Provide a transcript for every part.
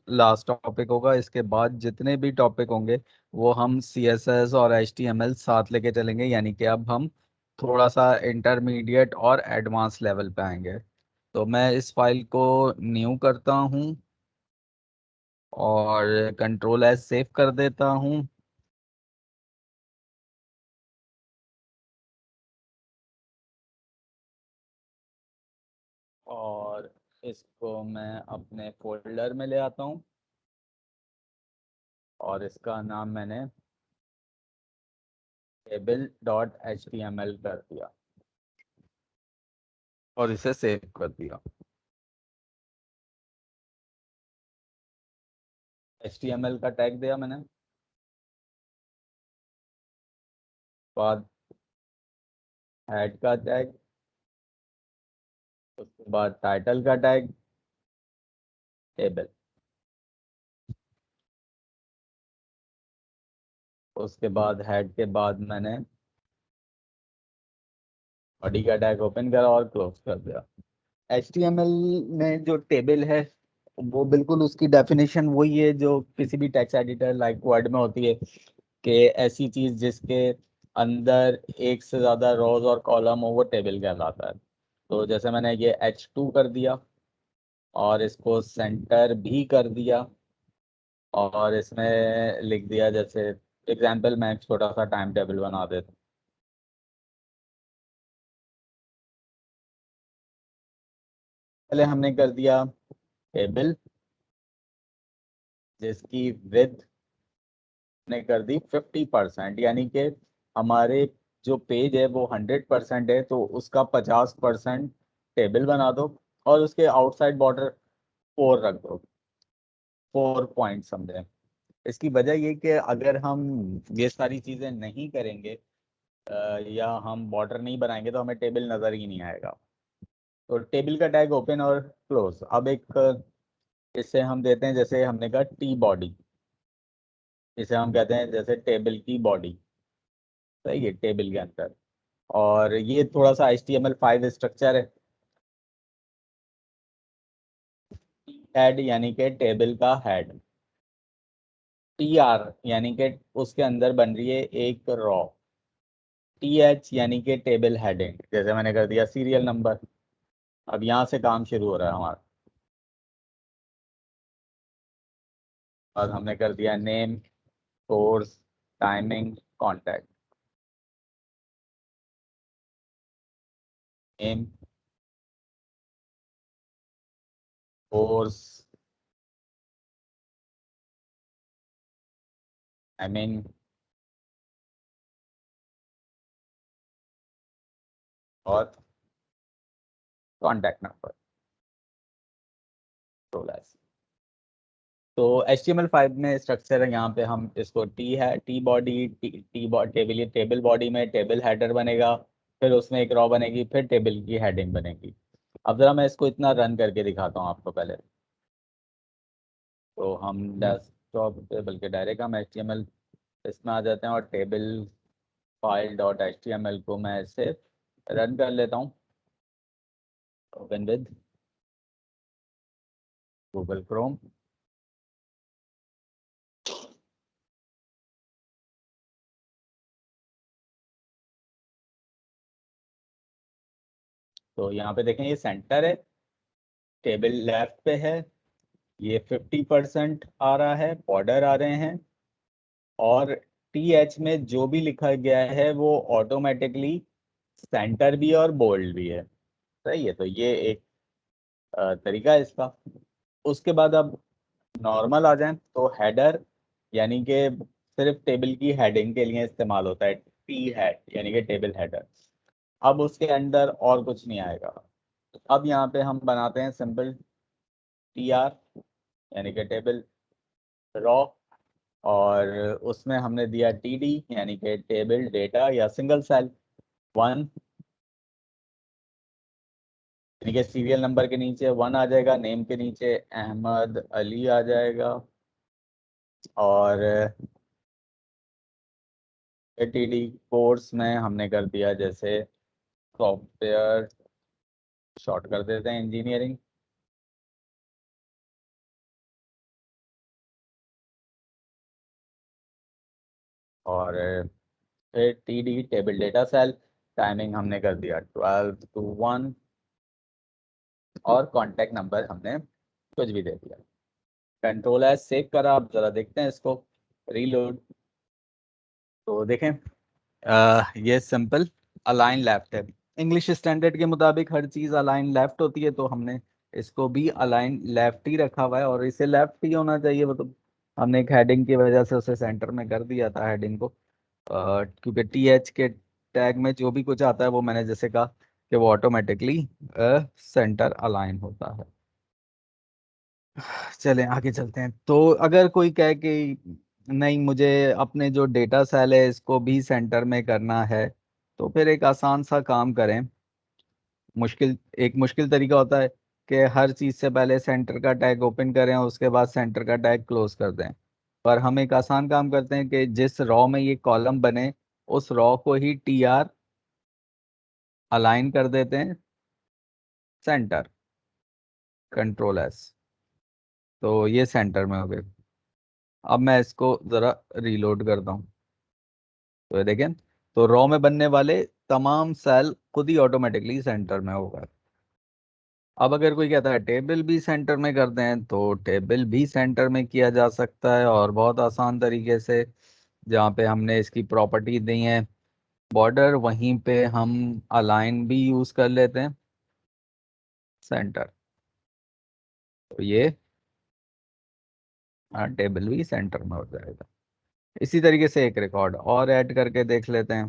Last topic होगा। इसके बाद जितने भी टॉपिक होंगे वो हम CSS और HTML साथ लेके चलेंगे, यानी कि अब हम थोड़ा सा इंटरमीडिएट और एडवांस लेवल पे आएंगे। तो मैं इस फाइल को न्यू करता हूँ और Ctrl+S सेव कर देता हूँ। और इसको मैं अपने फोल्डर में ले आता हूँ और इसका नाम मैंने table.html कर दिया और इसे सेव कर दिया। HTML का टैग दिया मैंने, बाद हेड का टैग, उसके बाद टाइटल का टैग, टेबल, उसके बाद हेड के बाद मैंने बॉडी का टैग ओपन करा और क्लोज कर दिया। HTML में जो टेबल है वो बिल्कुल उसकी डेफिनेशन वही है जो किसी भी टेक्स्ट एडिटर लाइक वर्ड में होती है, कि ऐसी चीज जिसके अंदर एक से ज्यादा रोज और कॉलम हो वो टेबल कहलाता है। तो जैसे मैंने ये H2 कर दिया और इसको सेंटर भी कर दिया और इसमें लिख दिया, जैसे एग्जाम्पल मैं एक छोटा सा टाइम टेबल बना देता हूँ। पहले हमने कर दिया टेबल जिसकी विड्थ ने कर दी 50%, यानी कि हमारे जो पेज है वो 100% है तो उसका 50% टेबल बना दो और उसके आउटसाइड बॉर्डर 4 रख दो, 4 पॉइंट समझे। इसकी वजह ये कि अगर हम ये सारी चीजें नहीं करेंगे या हम बॉर्डर नहीं बनाएंगे तो हमें टेबल नजर ही नहीं आएगा। तो टेबल का टैग ओपन और क्लोज। अब एक इससे हम देते हैं, जैसे हमने कहा टी बॉडी, इसे हम कहते हैं जैसे टेबल की बॉडी, सही है, टेबल के अंदर। और ये थोड़ा सा HTML5 स्ट्रक्चर है। हेड यानी कि टेबल का हेड, TR यानी कि उसके अंदर बन रही है एक रॉ, TH यानी कि टेबल हेडिंग, जैसे मैंने कर दिया सीरियल नंबर। अब यहाँ से काम शुरू हो रहा है हमारा। और हमने कर दिया name, course, timing, contact. Name, course, timing और कॉन्टैक्ट नंबर। तो HTML5 में स्ट्रक्चर है, यहाँ पे हम इसको टी है, T body, T body table, ये टेबल बॉडी में टेबल हेडर बनेगा, फिर उसमें एक रॉ बनेगी, फिर टेबल की हेडिंग बनेगी। अब जरा मैं इसको इतना रन करके दिखाता हूँ आपको पहले। तो हम डेस्कटॉप पे, बल्कि डायरेक्ट हम HTML इसमें आ जाते हैं और टेबल फाइल डॉट HTML को मैं इसे रन कर लेता हूँ। Open with Google Chrome. तो यहाँ पे देखें ये सेंटर है, टेबल लेफ्ट पे है, ये 50% आ रहा है, बॉर्डर आ रहे हैं, और TH में जो भी लिखा गया है वो ऑटोमेटिकली सेंटर भी और बोल्ड भी है। सही है, तो ये एक तरीका है इसका। उसके बाद अब नॉर्मल आ जाए तो हेडर, यानी कि सिर्फ टेबल की हेडिंग के लिए इस्तेमाल होता है, टी हेड यानी कि टेबल हेडर। अब उसके अंदर और कुछ नहीं आएगा। अब यहाँ पे हम बनाते हैं सिंपल TR यानी कि टेबल रॉ, और उसमें हमने दिया TD यानी कि टेबल डेटा या सिंगल सेल 1, यानी कि सीरियल नंबर के नीचे 1 आ जाएगा, नेम के नीचे अहमद अली आ जाएगा, और TD कोर्स में हमने कर दिया जैसे सॉफ्टवेयर, शॉर्ट कर देते हैं इंजीनियरिंग। और फिर TD table data cell, timing हमने कर दिया 12 to 1, और कॉन्टैक्ट नंबर हमने कुछ भी दे दिया। कंट्रोल एज सेव करा। आप जरा देखते हैं इसको, रीलोड। तो देखें ये सिंपल अलाइन लेफ्ट है। इंग्लिश स्टैंडर्ड के मुताबिक हर चीज़ अलाइन लेफ्ट होती है, तो हमने इसको भी अलाइन लेफ्ट ही रखा हुआ है, और इसे लेफ्ट ही होना चाहिए। मतलब हमने एक हेडिंग की वजह से उसे सेंटर में कर दिया था हेडिंग को, क्योंकि TH के टैग में जो भी कुछ आता है वो मैंने जैसे कहा कि वो ऑटोमेटिकली सेंटर अलाइन होता है। चलें आगे चलते हैं। तो अगर कोई कहे कि नहीं, मुझे अपने जो डेटा सेल है इसको भी सेंटर में करना है, तो फिर एक आसान सा काम करें। एक मुश्किल तरीका होता है कि हर चीज़ से पहले सेंटर का टैग ओपन करें और उसके बाद सेंटर का टैग क्लोज कर दें। पर हम एक आसान काम करते हैं कि जिस रॉ में ये कॉलम बने उस रॉ को ही TR अलाइन कर देते हैं सेंटर, कंट्रोल एस। तो ये सेंटर में हो गए। अब मैं इसको ज़रा रीलोड करता हूँ। तो ये देखें, तो रॉ में बनने वाले तमाम सेल खुद ही ऑटोमेटिकली सेंटर में होगा। अब अगर कोई कहता है टेबल भी सेंटर में कर दें, तो टेबल भी सेंटर में किया जा सकता है, और बहुत आसान तरीके से। जहाँ पे हमने इसकी प्रॉपर्टी दी है बॉर्डर, वहीं पे हम अलाइन भी यूज़ कर लेते हैं सेंटर। तो ये टेबल भी सेंटर में हो जाएगा। इसी तरीके से एक रिकॉर्ड और ऐड करके देख लेते हैं।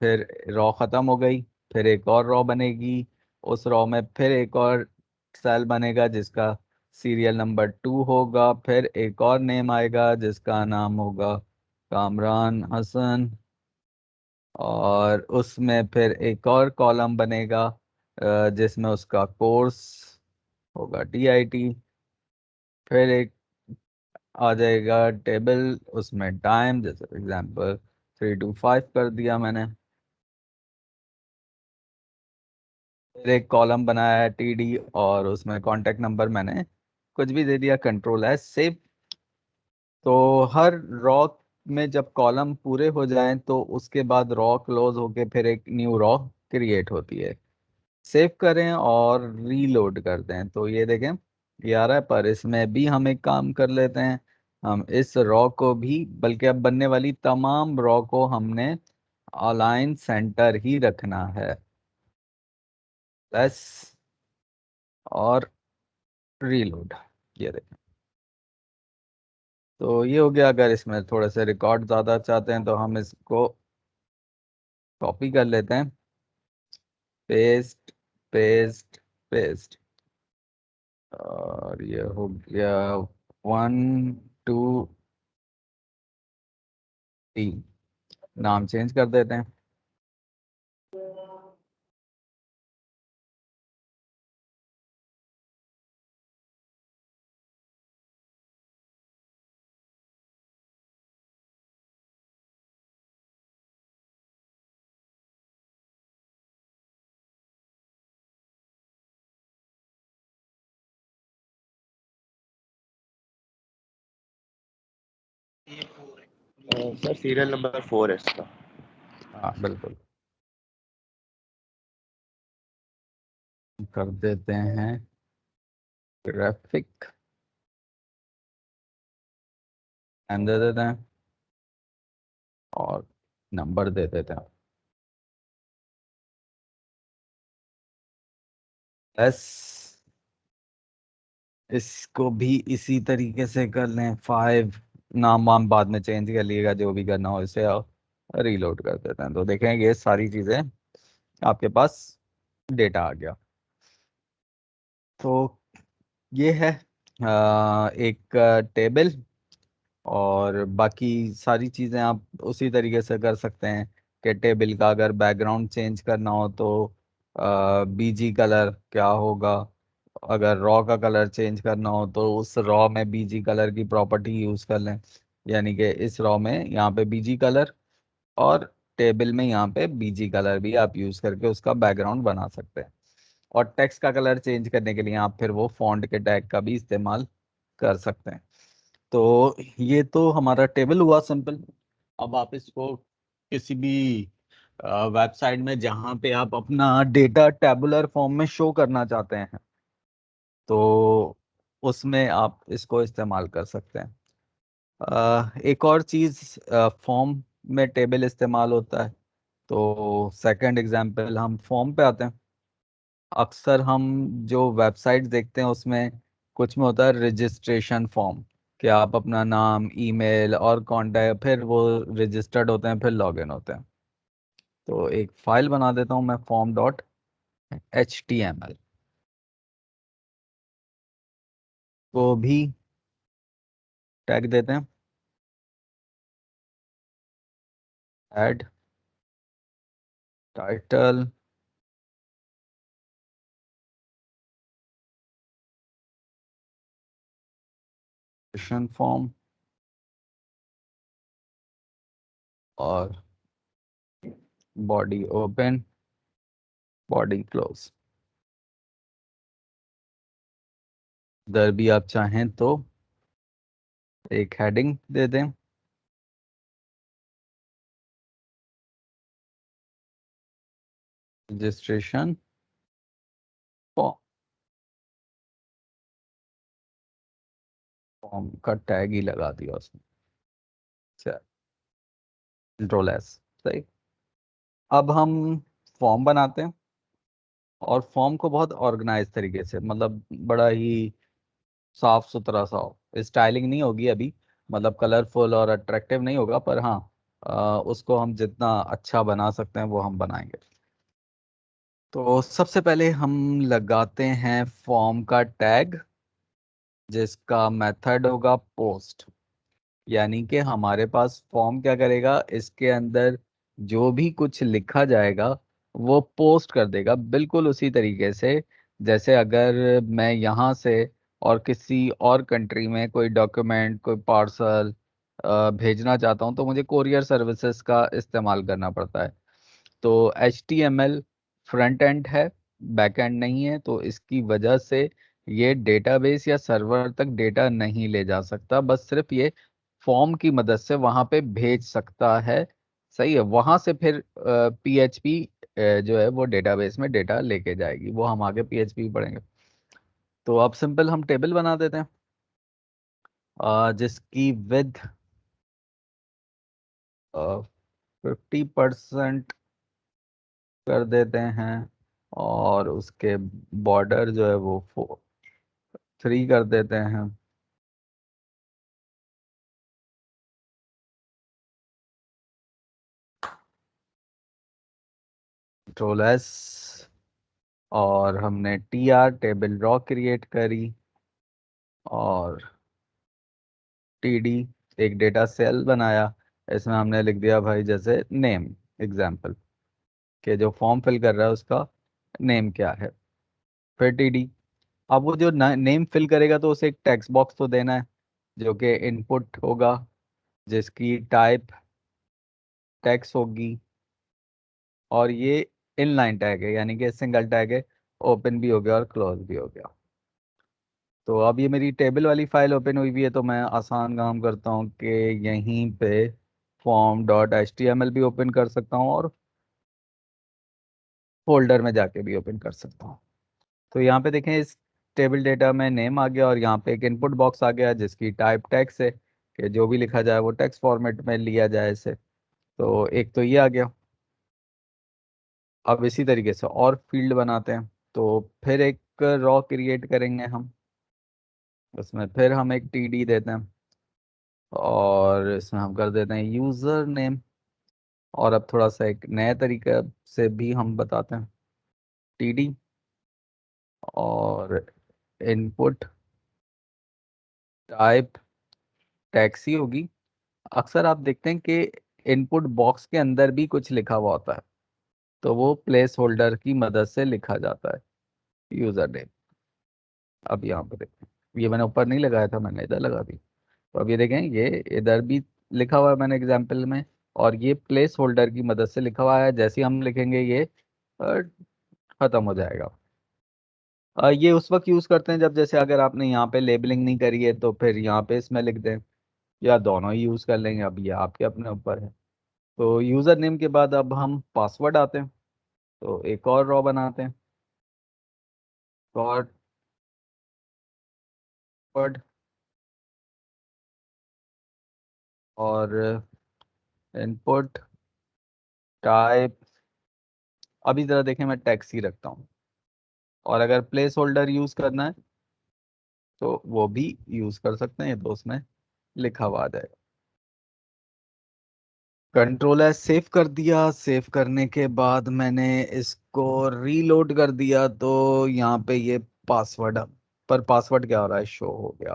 फिर रॉ ख़त्म हो गई, फिर एक और रॉ बनेगी। उस रॉ में फिर एक और सेल बनेगा जिसका सीरियल नंबर 2 होगा। फिर एक और नेम आएगा जिसका नाम होगा कामरान हसन, और उसमें फिर एक और कॉलम बनेगा जिसमें उसका कोर्स होगा TIT। फिर एक आ जाएगा टेबल, उसमें टाइम, जैसे एग्जांपल 3 to 5 कर दिया मैंने। फिर एक कॉलम बनाया है TD, और उसमें कॉन्टेक्ट नंबर मैंने कुछ भी दे दिया, कंट्रोल एस सेव। तो हर रॉ में जब कॉलम पूरे हो जाएं तो उसके बाद रॉ क्लोज होके फिर एक न्यू रॉ क्रिएट होती है। सेव करें और रीलोड कर दें, तो ये देखें ये आ रहा है। पर इसमें भी हम एक काम कर लेते हैं, हम इस रॉ को भी, बल्कि अब बनने वाली तमाम रॉ को हमने अलाइन सेंटर ही रखना है। प्लस और रीलोड, ये देखें। तो ये हो गया। अगर इसमें थोड़े से रिकॉर्ड ज़्यादा चाहते हैं तो हम इसको कॉपी कर लेते हैं, पेस्ट पेस्ट पेस्ट, और ये हो गया 1 2 3। नाम चेंज कर देते हैं। सर सीरियल नंबर 4 है इसका। हाँ बिल्कुल, कर देते हैं ग्राफिक, एंड दे देते हैं, और नंबर दे देते हैं एस। इसको भी इसी तरीके से कर लें 5। नाम वाम बाद में चेंज कर लिएगा, जो भी करना हो। इसे रीलोड कर देते हैं, तो देखें ये सारी चीज़ें आपके पास डेटा आ गया। तो ये है एक टेबल, और बाकी सारी चीज़ें आप उसी तरीके से कर सकते हैं कि टेबल का अगर बैकग्राउंड चेंज करना हो तो BG कलर क्या होगा। अगर रॉ का कलर चेंज करना हो तो उस रॉ में BG कलर की प्रॉपर्टी यूज़ कर लें, यानी कि इस रॉ में यहाँ पे BG कलर, और टेबल में यहाँ पे BG कलर भी आप यूज़ करके उसका बैकग्राउंड बना सकते हैं। और टेक्स्ट का कलर चेंज करने के लिए आप फिर वो फॉन्ट के टैग का भी इस्तेमाल कर सकते हैं। तो ये तो हमारा टेबल हुआ सिंपल। अब आप इसको किसी भी वेबसाइट में जहां पे आप अपना डेटा टेबुलर फॉर्म में शो करना चाहते हैं, तो उसमें आप इसको इस्तेमाल कर सकते हैं। एक और चीज, फॉर्म में टेबल इस्तेमाल होता है। तो सेकंड एग्जांपल, हम फॉर्म पे आते हैं। अक्सर हम जो वेबसाइट देखते हैं उसमें कुछ में होता है रजिस्ट्रेशन फॉर्म, कि आप अपना नाम, ईमेल और कॉन्टैक्ट, फिर वो रजिस्टर्ड होते हैं, फिर लॉगिन होते हैं। तो एक फाइल बना देता हूँ मैं, form.html को भी टैग देते हैं, ऐड टाइटल, फॉर्म और बॉडी ओपन, बॉडी क्लोज। इधर भी आप चाहें तो एक हेडिंग दे दें, रजिस्ट्रेशन फॉर्म, फॉर्म का टैग ही लगा दिया उसमें, कंट्रोल एस। सही। अब हम फॉर्म बनाते हैं, और फॉर्म को बहुत ऑर्गेनाइज तरीके से, मतलब बड़ा ही साफ सुथरा सा हो, स्टाइलिंग नहीं होगी अभी, मतलब कलरफुल और अट्रैक्टिव नहीं होगा, पर हाँ, उसको हम जितना अच्छा बना सकते हैं वो हम बनाएंगे। तो सबसे पहले हम लगाते हैं फॉर्म का टैग, जिसका मेथड होगा पोस्ट। यानी कि हमारे पास फॉर्म क्या करेगा, इसके अंदर जो भी कुछ लिखा जाएगा वो पोस्ट कर देगा, बिल्कुल उसी तरीके से जैसे अगर मैं यहाँ से और किसी और कंट्री में कोई डॉक्यूमेंट, कोई पार्सल भेजना चाहता हूँ, तो मुझे कोरियर सर्विसेज का इस्तेमाल करना पड़ता है। तो HTML फ्रंट एंड है, बैक एंड नहीं है, तो इसकी वजह से ये डेटाबेस या सर्वर तक डेटा नहीं ले जा सकता, बस सिर्फ ये फॉर्म की मदद से वहां पे भेज सकता है। सही है, वहां से फिर PHP जो है वो डेटाबेस में डेटा लेके जाएगी, वो हम आगे PHP पढ़ेंगे। तो अब सिंपल हम टेबल बना देते हैं, जिसकी विद 50% कर देते हैं, और उसके बॉर्डर जो है वो 3 कर देते हैं। कंट्रोल एस, और हमने टेबल रॉ क्रिएट करी, और TD एक डेटा सेल बनाया। इसमें हमने लिख दिया भाई जैसे नेम, एग्जाम्पल, कि जो फॉर्म फिल कर रहा है उसका नेम क्या है। फिर TD, अब वो जो नेम फिल करेगा तो उसे एक टेक्स्ट बॉक्स तो देना है, जो कि इनपुट होगा, जिसकी टाइप टेक्स्ट होगी, और ये इनलाइन टैग है, यानी कि सिंगल टैग है, ओपन भी हो गया और क्लोज भी हो गया। तो अब ये मेरी टेबल वाली फाइल ओपन हुई भी है, तो मैं आसान काम करता हूँ कि यहीं पे form.html भी ओपन कर सकता हूँ, और फोल्डर में जाके भी ओपन कर सकता हूँ। तो यहाँ पे देखें, इस टेबल डेटा में नेम आ गया, और यहाँ पे एक इनपुट बॉक्स आ गया जिसकी टाइप टेक्स्ट है, कि जो भी लिखा जाए वो टेक्स्ट फॉर्मेट में लिया जाए इसे। तो एक तो ये आ गया। अब इसी तरीके से और फील्ड बनाते हैं, तो फिर एक रॉ क्रिएट करेंगे हम, उसमें फिर हम एक TD देते हैं, और इसमें हम कर देते हैं यूजर नेम। और अब थोड़ा सा एक नए तरीके से भी हम बताते हैं, TD और इनपुट टाइप टैक्सी होगी। अक्सर आप देखते हैं कि इनपुट बॉक्स के अंदर भी कुछ लिखा हुआ होता है, तो वो प्लेस होल्डर की मदद से लिखा जाता है, यूजर नेम। अब यहाँ पे देखें, ये मैंने ऊपर नहीं लगाया था, मैंने इधर लगा दी। तो अब ये देखें, ये इधर भी लिखा हुआ है मैंने एग्जाम्पल में, और ये प्लेस होल्डर की मदद से लिखा हुआ है, जैसे ही हम लिखेंगे ये खत्म हो जाएगा। ये उस वक्त यूज करते हैं जब जैसे अगर आपने यहाँ पे लेबलिंग नहीं करी है तो फिर यहाँ पे इसमें लिख दें, या दोनों ही यूज कर लेंगे, अब ये आपके अपने ऊपर है। तो यूजर नेम के बाद अब हम पासवर्ड आते हैं, तो एक और रॉ बनाते हैं, पासवर्ड, और इनपुट टाइप, अभी जरा देखें मैं टैक्स ही रखता हूँ, और अगर प्लेस होल्डर यूज करना है तो वो भी यूज कर सकते हैं, ये तो उसमें लिखा हुआ आ जाएगा। कंट्रोल एस सेव कर दिया, सेव करने के बाद मैंने इसको रीलोड कर दिया, तो यहाँ पे ये पासवर्ड, पर पासवर्ड क्या हो रहा है, शो हो गया।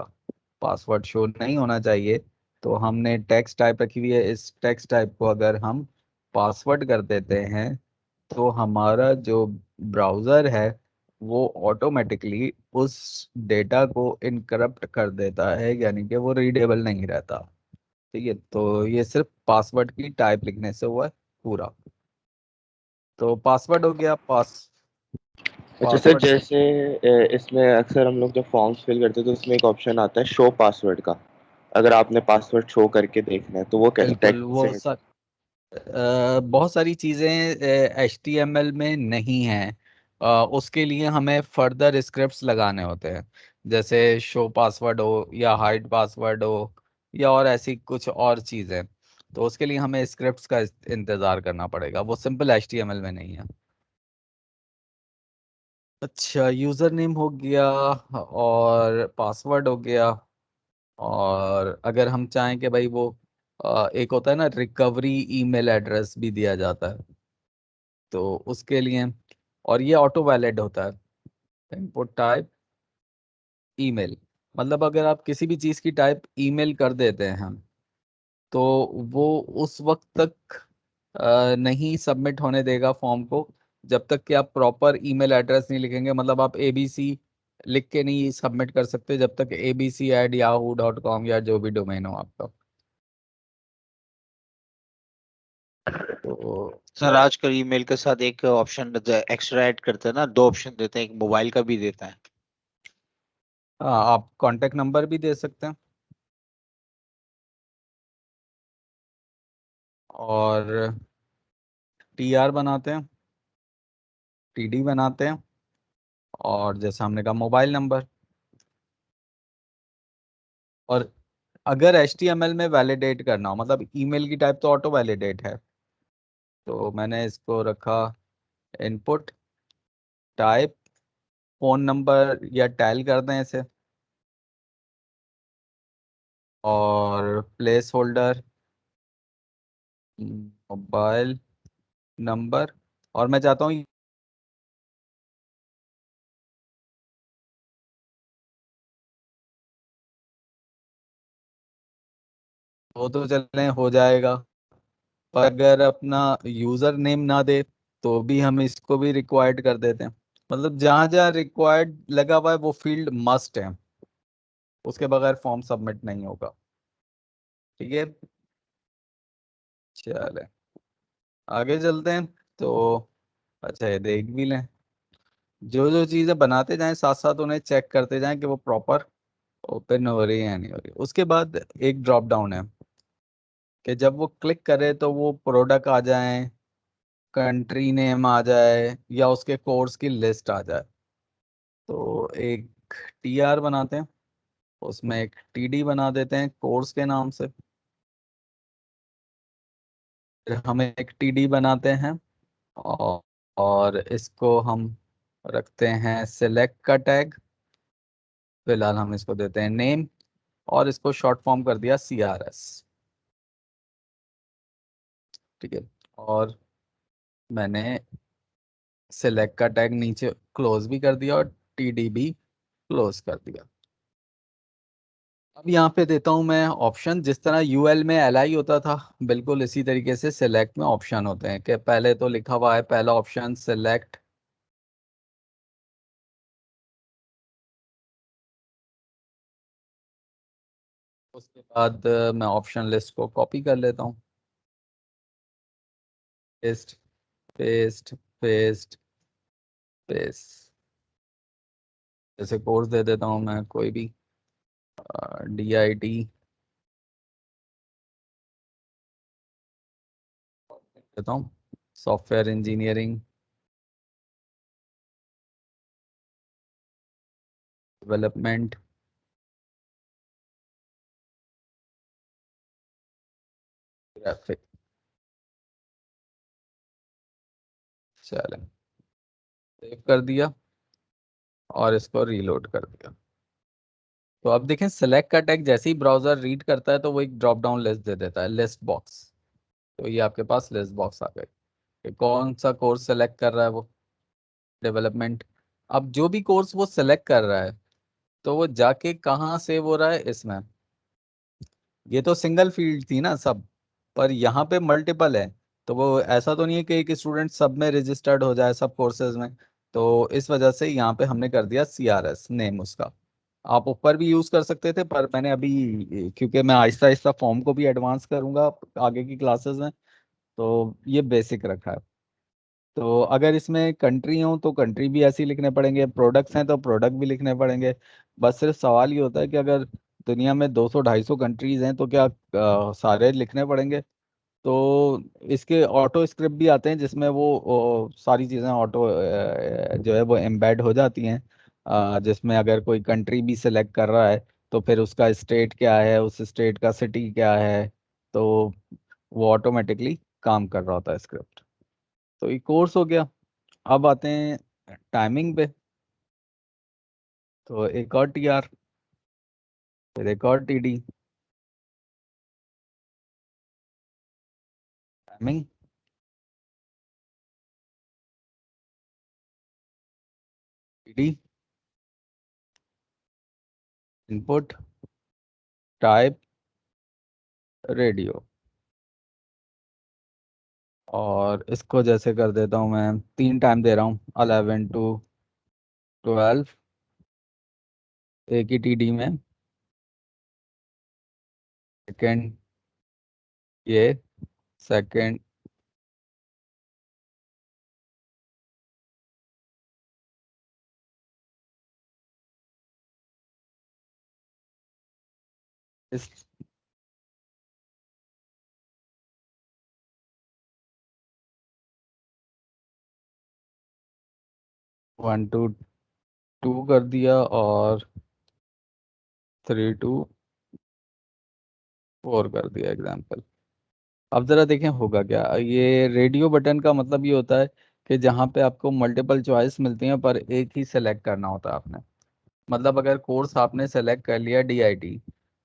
पासवर्ड शो नहीं होना चाहिए, तो हमने टेक्स्ट टाइप रखी हुई है, इस टेक्स्ट टाइप को अगर हम पासवर्ड कर देते हैं तो हमारा जो ब्राउजर है वो ऑटोमेटिकली उस डेटा को इनकरप्ट कर देता है, यानी कि वो रीडेबल नहीं रहता। ठीक है, तो ये सिर्फ पासवर्ड की टाइप लिखने से हुआ है पूरा। तो पासवर्ड हो गया, अच्छा सर, पासवर्ड। जैसे इसमें अक्सर हम लोग जब फॉर्म्स फिल करते हैं तो इसमें एक ऑप्शन आता है शो पासवर्ड का। अगर आपने पासवर्ड शो करके देखना है तो वो कैसे बिल्कुल, टेक्स्ट वो से? बहुत सारी चीज़ें HTML में नहीं हैं। उसके लिए हमें फर्दर स्क्रिप्ट्स लगाने होते हैं, जैसे शो पासवर्ड हो या हाइड पासवर्ड हो या और ऐसी कुछ और चीज़ें। तो उसके लिए हमें स्क्रिप्ट्स का इंतज़ार करना पड़ेगा, वो सिंपल HTML में नहीं है। अच्छा, यूज़र नेम हो गया और पासवर्ड हो गया, और अगर हम चाहें कि भाई वो एक होता है ना रिकवरी ईमेल एड्रेस भी दिया जाता है, तो उसके लिए, और ये ऑटो वैलिड होता है, इनपुट टाइप ईमेल, मतलब अगर आप किसी भी चीज़ की टाइप ईमेल कर देते हैं हम, तो वो उस वक्त तक नहीं सबमिट होने देगा फॉर्म को जब तक कि आप प्रॉपर ईमेल एड्रेस नहीं लिखेंगे। मतलब आप ABC लिख के नहीं सबमिट कर सकते जब तक abc@yahoo.com या जो भी डोमेन हो आपका। तो सर आजकल ईमेल के साथ एक ऑप्शन एक्स्ट्रा ऐड करते हैं ना, दो ऑप्शन देते हैं, एक मोबाइल का भी देता है। हाँ, आप कांटेक्ट नंबर भी दे सकते हैं, और TR बनाते हैं, TD बनाते हैं, और जैसा हमने कहा मोबाइल नंबर। और अगर HTML में वैलिडेट करना हो, मतलब ईमेल की टाइप तो ऑटो वैलिडेट है, तो मैंने इसको रखा इनपुट टाइप फोन नंबर, या टैल कर दें इसे, और प्लेस होल्डर मोबाइल नंबर, और मैं चाहता हूँ वो तो चलें हो जाएगा, पर अगर अपना यूजर नेम ना दे तो भी हम इसको भी रिक्वायर्ड कर देते हैं। मतलब जहां जहां रिक्वायर्ड लगा हुआ है वो फील्ड मस्ट है, उसके बगैर फॉर्म सबमिट नहीं होगा। ठीक है, चले आगे चलते हैं। तो अच्छा, ये देख भी लें, जो जो चीजें बनाते जाएं साथ साथ उन्हें चेक करते जाएं कि वो प्रॉपर ओपन हो रही है या नहीं हो रही। उसके बाद एक ड्रॉप डाउन है कि जब वो क्लिक करे तो वो प्रोडक्ट आ जाए, कंट्री नेम आ जाए, या उसके कोर्स की लिस्ट आ जाए। तो एक TR बनाते हैं, उसमें एक TD बना देते हैं कोर्स के नाम से, फिर हम एक TD बनाते हैं, और इसको हम रखते हैं सिलेक्ट का टैग, फिलहाल हम इसको देते हैं नेम, और इसको शॉर्ट फॉर्म कर दिया CRS। ठीक है, और मैंने सिलेक्ट का टैग नीचे क्लोज भी कर दिया और TD भी क्लोज कर दिया। अब यहाँ पे देता हूँ मैं ऑप्शन, जिस तरह UL में LI होता था बिल्कुल इसी तरीके से सिलेक्ट में ऑप्शन होते हैं, कि पहले तो लिखा हुआ है पहला ऑप्शन सिलेक्ट, उसके बाद मैं ऑप्शन लिस्ट को कॉपी कर लेता हूँ, पेस्ट पेस्ट पेस्ट पेस्ट। जैसे कोर्स दे देता हूँ मैं कोई भी, DIT देता हूँ, सॉफ्टवेयर इंजीनियरिंग डेवलपमेंट, ग्राफिक। चले, सेव कर दिया और इसको रीलोड कर दिया। तो अब देखें, सेलेक्ट का टैग जैसे ही ब्राउजर रीड करता है तो वो एक ड्रॉप डाउन लिस्ट दे देता है, लिस्ट बॉक्स। तो ये आपके पास लिस्ट बॉक्स आ गई कि कौन सा कोर्स सेलेक्ट कर रहा है वो, डेवलपमेंट। अब जो भी कोर्स वो सेलेक्ट कर रहा है तो वो जाके कहाँ सेव हो रहा है इसमें। ये तो सिंगल फील्ड थी ना सब, पर यहाँ पे मल्टीपल है। तो वो ऐसा तो नहीं है कि एक स्टूडेंट सब में रजिस्टर्ड हो जाए सब कोर्सेज में। तो इस वजह से यहाँ पे हमने कर दिया CRS नेम उसका। आप ऊपर भी यूज कर सकते थे, पर मैंने अभी, क्योंकि मैं आहिस्ता आहिस्ता फॉर्म को भी एडवांस करूंगा आगे की क्लासेस में, तो ये बेसिक रखा है। तो अगर इसमें कंट्री हो तो कंट्री भी ऐसे ही लिखने पड़ेंगे, प्रोडक्ट्स हैं तो प्रोडक्ट भी लिखने पड़ेंगे। बस सिर्फ सवाल ये होता है कि अगर दुनिया में 200-250 कंट्रीज हैं तो क्या सारे लिखने पड़ेंगे। तो इसके ऑटो स्क्रिप्ट भी आते हैं जिसमें वो सारी चीज़ें ऑटो जो है वो एम्बेड हो जाती हैं। जिसमें अगर कोई कंट्री भी सिलेक्ट कर रहा है तो फिर उसका स्टेट क्या है, उस स्टेट का सिटी क्या है, तो वो ऑटोमेटिकली काम कर रहा होता है स्क्रिप्ट। तो ये कोर्स हो गया। अब आते हैं टाइमिंग पे। तो एक और TR, फिर एक और TD। Timing, TD, input, type, radio. और इसको जैसे कर देता हूँ, मैं 3 टाइम दे रहा हूँ, 11 to 12, एक ही TD में। सेकेंड ये, सेकेंड इस, 1 to 2 कर दिया, और 3 to 4 कर दिया एग्जाम्पल। अब जरा देखें होगा क्या। ये रेडियो बटन का मतलब ये होता है कि जहाँ पे आपको मल्टीपल चॉइस मिलती हैं पर एक ही सेलेक्ट करना होता है आपने। मतलब अगर कोर्स आपने सेलेक्ट कर लिया DIT,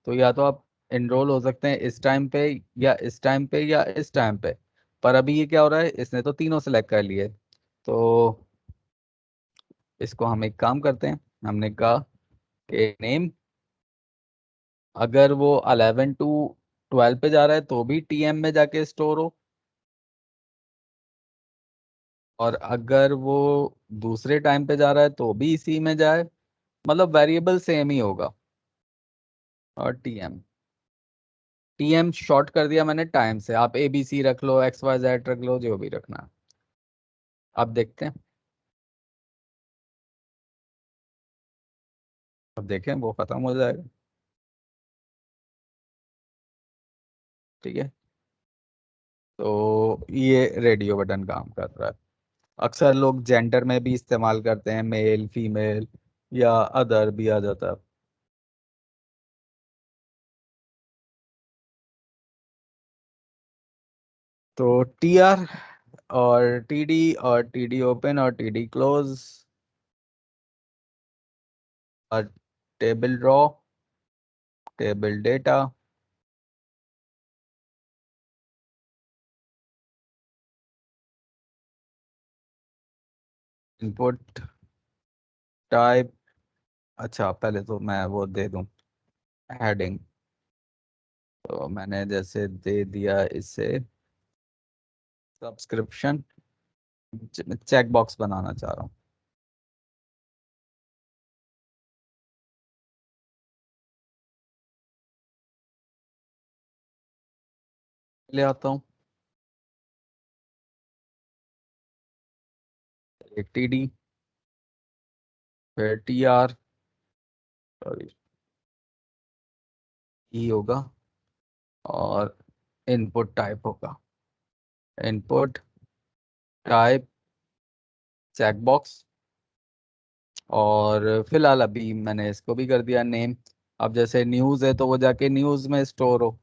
तो या तो आप इनरोल हो सकते हैं इस टाइम पे, या इस टाइम पे, या इस टाइम पे। पर अभी ये क्या हो रहा है, इसने तो तीनों सेलेक्ट कर लिए। तो इसको हम एक काम करते हैं, हमने कहा कि नेम, अगर वो 11 to 12 पे जा रहा है तो भी TM में जाके स्टोर हो, और अगर वो दूसरे टाइम पे जा रहा है तो भी इसी में जाए। मतलब वेरिएबल सेम ही होगा। और TM शॉर्ट कर दिया मैंने टाइम से, आप ABC रख लो, XYZ रख लो, जो भी रखना है। अब देखते हैं, अब देखें वो खत्म हो जाएगा। ठीक है, तो ये रेडियो बटन काम कर रहा है। अक्सर लोग जेंडर में भी इस्तेमाल करते हैं, मेल फीमेल या अदर भी आ जाता है। तो TR और TD और TD ओपन और TD क्लोज, और table draw, table data, input, type. अच्छा, पहले तो मैं वो दे दूं हेडिंग। तो मैंने जैसे दे दिया इसे सब्सक्रिप्शन, चेक बॉक्स बनाना चाह रहा हूँ। ले आता हूँ एक TD, फिर TR सॉरी ई होगा और इनपुट टाइप होगा इनपुट टाइप चेकबॉक्स। और फिलहाल अभी मैंने इसको भी कर दिया नेम। अब जैसे न्यूज़ है तो वो जाके न्यूज़ में स्टोर हो।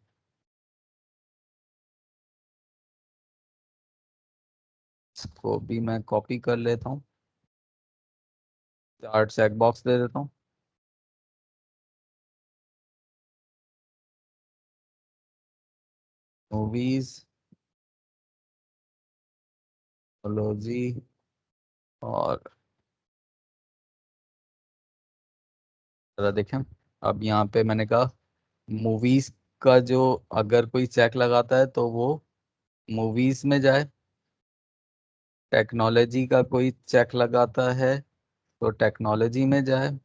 इसको भी मैं कॉपी कर लेता हूँ, 4 चेकबॉक्स दे देता हूँ। मूवीज जी और जरा देखें। अब यहाँ पे मैंने कहा मूवीज का जो अगर कोई चेक लगाता है तो वो मूवीज में जाए। टेक्नोलॉजी का कोई चेक लगाता है तो टेक्नोलॉजी में जाए।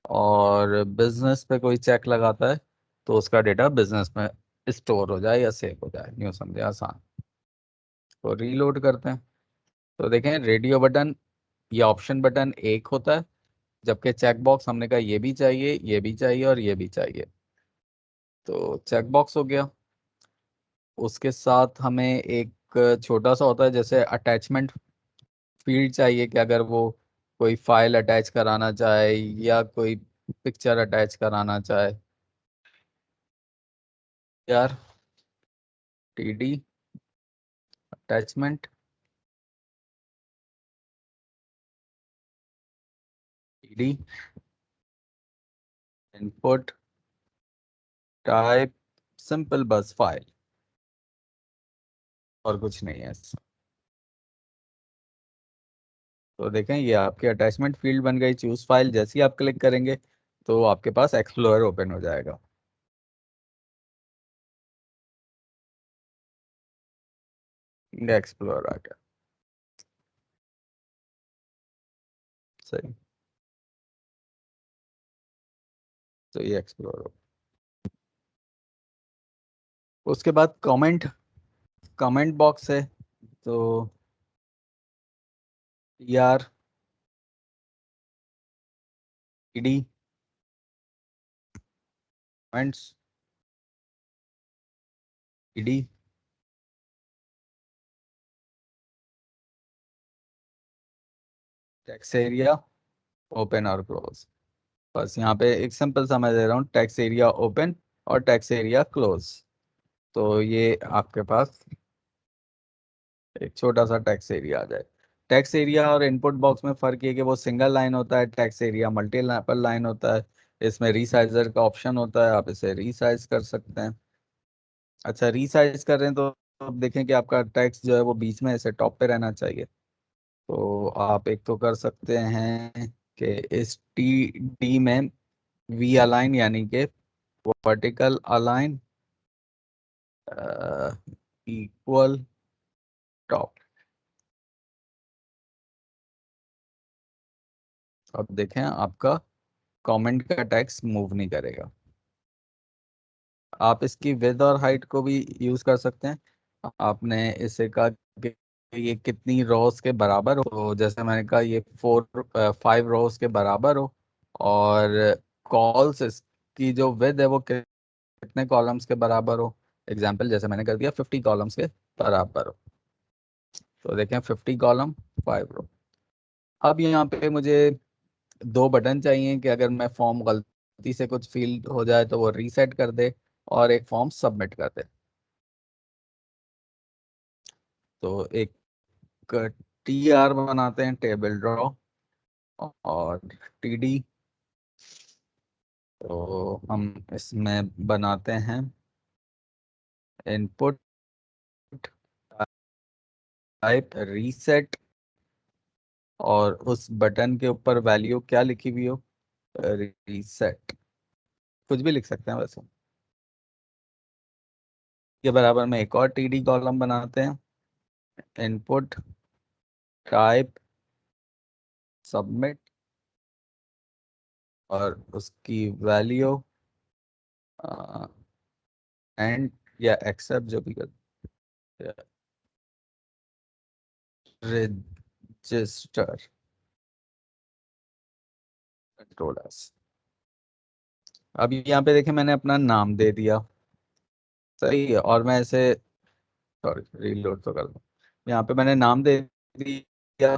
और बिजनेस पे कोई चेक लगाता है तो उसका डेटा बिजनेस में स्टोर हो जाए या सेव हो जाए। न्यू समझे, आसान। तो रीलोड करते हैं तो देखें रेडियो बटन या ऑप्शन बटन एक होता है, जबकि चेक बॉक्स हमने कहा ये भी चाहिए, ये भी चाहिए और ये भी चाहिए। तो चेक बॉक्स हो गया। उसके साथ हमें एक छोटा सा होता है जैसे अटैचमेंट फील्ड चाहिए कि अगर वो कोई फाइल अटैच कराना चाहे या कोई पिक्चर अटैच कराना चाहे। यार TD attachment TD input type simple बस फाइल और कुछ नहीं है। तो देखें ये आपके अटैचमेंट फील्ड बन गई। चूज फाइल जैसे ही आप क्लिक करेंगे तो आपके पास एक्सप्लोरर ओपन हो जाएगा। एक्सप्लोरर आ गया, सही। तो ये एक्सप्लोरर। उसके बाद कमेंट कमेंट बॉक्स है तो यार ED comments ED text area open और क्लोज। बस यहाँ पे एक सिंपल सा मैं दे रहा हूँ टेक्स्ट एरिया ओपन और टेक्स्ट एरिया क्लोज। तो ये आपके पास एक छोटा सा टेक्स्ट एरिया आ जाए। टेक्स्ट एरिया और इनपुट बॉक्स में फर्क ये कि वो सिंगल लाइन होता है, टेक्स्ट एरिया मल्टीपल लाइन होता है। इसमें रीसाइजर का ऑप्शन होता है, आप इसे रीसाइज कर सकते हैं। अच्छा, रीसाइज कर रहे हैं तो आप देखें कि आपका टेक्स्ट जो है वो बीच में ऐसे टॉप पे रहना चाहिए। तो आप एक तो कर सकते हैं कि इस टी में वी अलाइन यानी कि वर्टिकल अलाइन इक्वल टॉप। अब देखें आपका कमेंट का टेक्स्ट मूव नहीं करेगा। आप इसकी विड्थ और हाइट को भी यूज कर सकते हैं। आपने इसे कहा कि ये कितनी रोज के बराबर हो, तो जैसे मैंने कहा ये 5 रोज के बराबर हो। और कॉल्स इसकी जो विड्थ है वो कितने कॉलम्स के बराबर हो। एग्जाम्पल जैसे मैंने कर दिया 50 कॉलम्स के बराबर हो। तो देखें 50 कॉलम 5 रो। अब यहाँ पे मुझे 2 बटन चाहिए कि अगर मैं फॉर्म गलती से कुछ फील्ड हो जाए तो वो रीसेट कर दे और एक फॉर्म सबमिट कर दे। तो एक TR बनाते हैं टेबल ड्रॉ और TD। तो हम इसमें बनाते हैं इनपुट टाइप रीसेट और उस बटन के ऊपर वैल्यू क्या लिखी हुई हो, रीसेट। कुछ भी लिख सकते हैं वैसे। के बराबर में एक और TD कॉलम बनाते हैं इनपुट टाइप सबमिट और उसकी वैल्यू एंड या एक्सेप्ट जो भी कर रजिस्टर। stored as। अब यहाँ पे देखें मैंने अपना नाम दे दिया, सही है, और मैं इसे सॉरी रीलोड तो कर दूँ। यहाँ पे मैंने नाम दे दिया,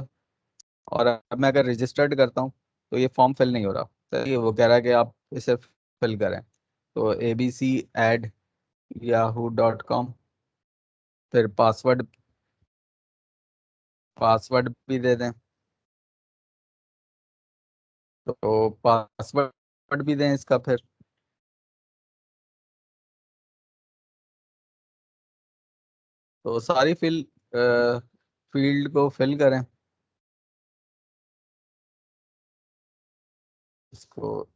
और अब मैं अगर रजिस्टर्ड करता हूँ तो ये फॉर्म फिल नहीं हो रहा, सही है। वो कह रहा है कि आप इसे फिल करें, तो abc@yahoo.com, फिर पासवर्ड भी दे दें, तो पासवर्ड भी दें इसका, फिर तो सारी फील्ड को फिल करें, इसको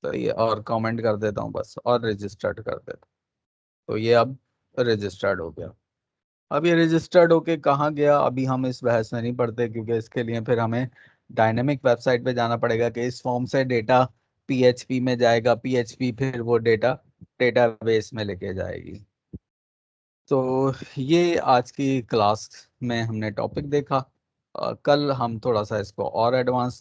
सही है, और कमेंट कर देता हूँ बस, और रजिस्टर्ड कर देता हूँ, तो ये अब रजिस्टर्ड हो गया। अब ये रजिस्टर्ड होके कहाँ गया, अभी हम इस बहस में नहीं पढ़ते, क्योंकि इसके लिए फिर हमें डायनेमिक वेबसाइट पे जाना पड़ेगा कि इस फॉर्म से डेटा पीएचपी में जाएगा, पीएचपी फिर वो डेटा डेटाबेस में लेके जाएगी। तो ये आज की क्लास में हमने टॉपिक देखा। कल हम थोड़ा सा इसको और एडवांस